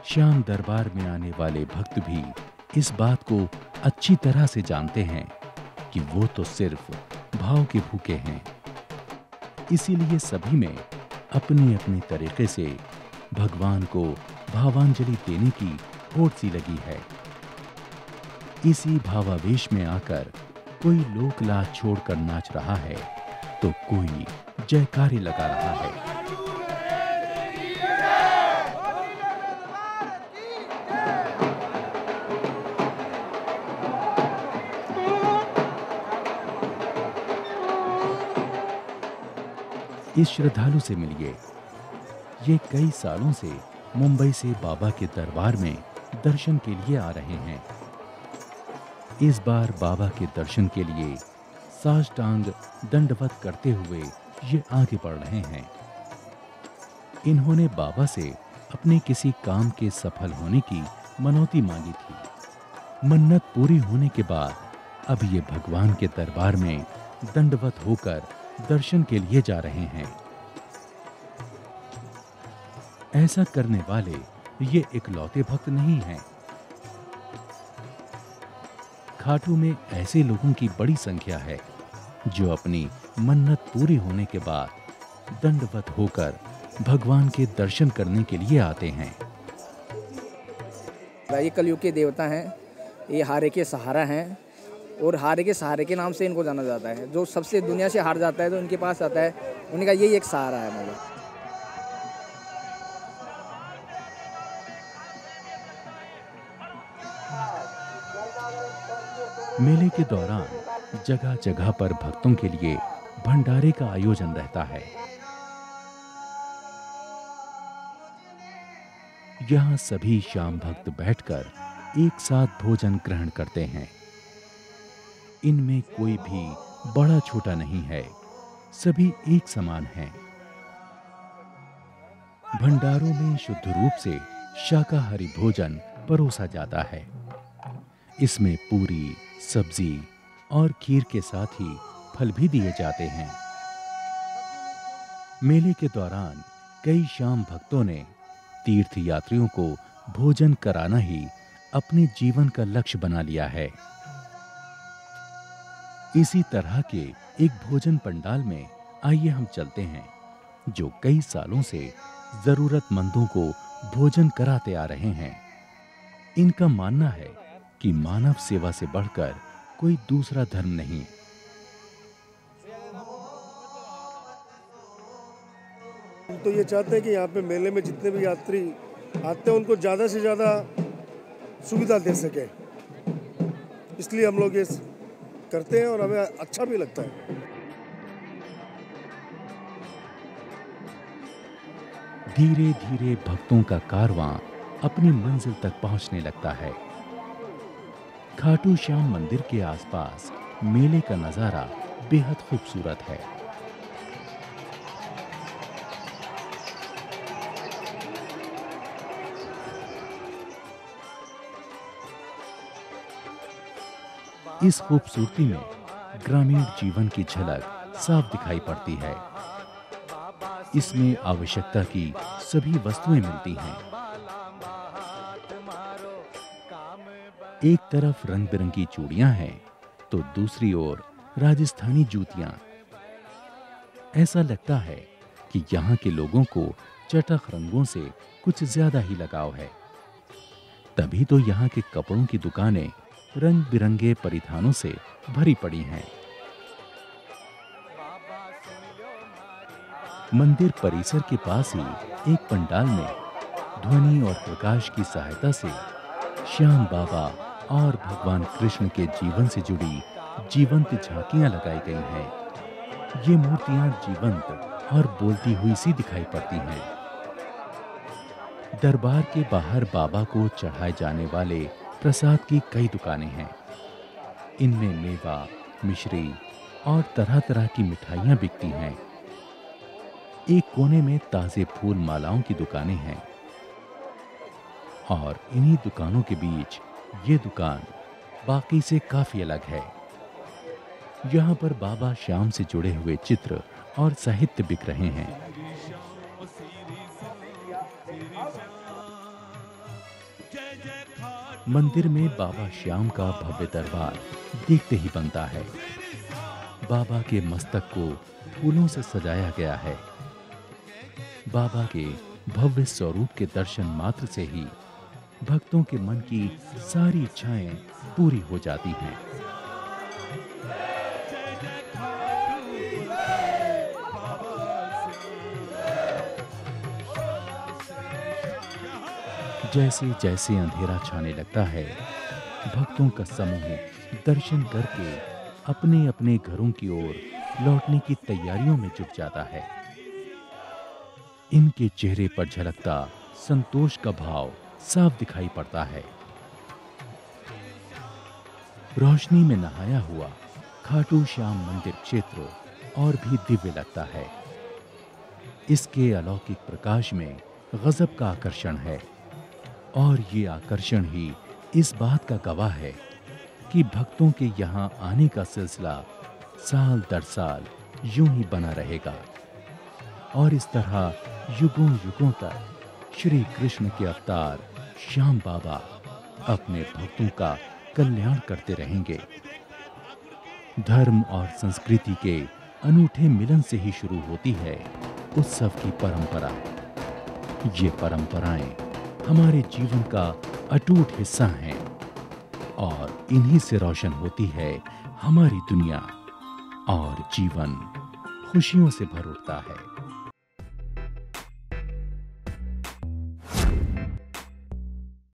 श्याम दरबार में आने वाले भक्त भी इस बात को अच्छी तरह से जानते हैं कि वो तो सिर्फ भाव के भूखे हैं। इसीलिए सभी में अपने अपने तरीके से भगवान को भावांजलि देने की होड़ सी लगी है। इसी भावावेश में आकर कोई लोक लाज छोड़कर नाच रहा है तो कोई जयकारे लगा रहा है। इस श्रद्धालु से मिलिए। ये कई सालों से मुंबई से बाबा के दरबार में दर्शन के लिए आ रहे हैं। इस बार बाबा के दर्शन के लिए साष्टांग दंडवत करते हुए ये आगे बढ़ रहे हैं। इन्होंने बाबा से अपने किसी काम के सफल होने की मनौती मांगी थी। मन्नत पूरी होने के बाद अब ये भगवान के दरबार में दंडवत होकर दर्शन के लिए जा रहे हैं। ऐसा करने वाले ये इकलौते भक्त नहीं हैं। खाटू में ऐसे लोगों की बड़ी संख्या है जो अपनी मन्नत पूरी होने के बाद दंडवत होकर भगवान के दर्शन करने के लिए आते हैं। ये कलयुग के देवता हैं, ये हारे के सहारा हैं और हारे के सहारे के नाम से इनको जाना जाता है। जो सबसे दुनिया से हार जाता है तो इनके पास आता है, उनका यही एक सहारा है। मतलब मेले के दौरान जगह जगह पर भक्तों के लिए भंडारे का आयोजन रहता है। यहाँ सभी श्याम भक्त बैठकर एक साथ भोजन ग्रहण करते हैं। इनमें कोई भी बड़ा छोटा नहीं है, सभी एक समान हैं। भंडारों में शुद्ध रूप से शाकाहारी भोजन परोसा जाता है। इसमें पूरी, सब्जी और खीर के साथ ही फल भी दिए जाते हैं। मेले के दौरान कई श्याम भक्तों ने तीर्थ यात्रियों को भोजन कराना ही अपने जीवन का लक्ष्य बना लिया है। इसी तरह के एक भोजन पंडाल में आइए हम चलते हैं, जो कई सालों से जरूरतमंदों को भोजन कराते आ रहे हैं। इनका मानना है कि मानव सेवा से बढ़कर कोई दूसरा धर्म नहीं। हम तो ये चाहते हैं कि यहाँ पे मेले में जितने भी यात्री आते हैं उनको ज़्यादा से ज़्यादा सुविधा दे सके, इसलिए हम लोग ये करते हैं और हमें अच्छा भी लगता है। धीरे धीरे भक्तों का कारवां अपनी मंजिल तक पहुंचने लगता है। खाटू श्याम मंदिर के आसपास मेले का नजारा बेहद खूबसूरत है। इस खूबसूरती में ग्रामीण जीवन की झलक साफ दिखाई पड़ती है। इसमें आवश्यकता की सभी वस्तुएं मिलती हैं। एक तरफ रंग बिरंगी चूड़ियां हैं तो दूसरी ओर राजस्थानी जूतियां। ऐसा लगता है कि यहाँ के लोगों को चटक रंगों से कुछ ज्यादा ही लगाव है। तभी तो यहाँ के कपड़ों की दुकानें रंग बिरंगे परिधानों से भरी पड़ी हैं। मंदिर परिसर के पास ही एक पंडाल में ध्वनि और प्रकाश की सहायता से श्याम बाबा और भगवान कृष्ण के जीवन से जुड़ी जीवंत झांकियां लगाई गई हैं। ये मूर्तियां जीवंत और बोलती हुई सी दिखाई पड़ती हैं। दरबार के बाहर बाबा को चढ़ाए जाने वाले प्रसाद की कई दुकानें हैं। इनमें मेवा, मिश्री और तरह तरह की मिठाइयां बिकती हैं। एक कोने में ताजे फूल मालाओं की दुकानें हैं और इन्हीं दुकानों के बीच ये दुकान बाकी से काफी अलग है। यहाँ पर बाबा श्याम से जुड़े हुए चित्र और साहित्य बिक रहे हैं। मंदिर में बाबा श्याम का भव्य दरबार देखते ही बनता है। बाबा के मस्तक को फूलों से सजाया गया है। बाबा के भव्य स्वरूप के दर्शन मात्र से ही भक्तों के मन की सारी इच्छाएं पूरी हो जाती हैं। जैसे जैसे अंधेरा छाने लगता है, भक्तों का समूह दर्शन करके अपने अपने घरों की ओर लौटने की तैयारियों में जुट जाता है। इनके चेहरे पर झलकता संतोष का भाव साफ दिखाई पड़ता है। रोशनी में नहाया हुआ खाटू श्याम मंदिर क्षेत्र और भी दिव्य लगता है। इसके अलौकिक प्रकाश में गजब का आकर्षण है और ये आकर्षण ही इस बात का गवाह है कि भक्तों के यहाँ आने का सिलसिला साल दर साल यूं ही बना रहेगा और इस तरह युगों युगों तक श्री कृष्ण के अवतार श्याम बाबा अपने भक्तों का कल्याण करते रहेंगे। धर्म और संस्कृति के अनूठे मिलन से ही शुरू होती है उत्सव की परंपरा। ये परंपराएं हमारे जीवन का अटूट हिस्सा हैं और इन्हीं से रोशन होती है हमारी दुनिया और जीवन खुशियों से भर उठता है।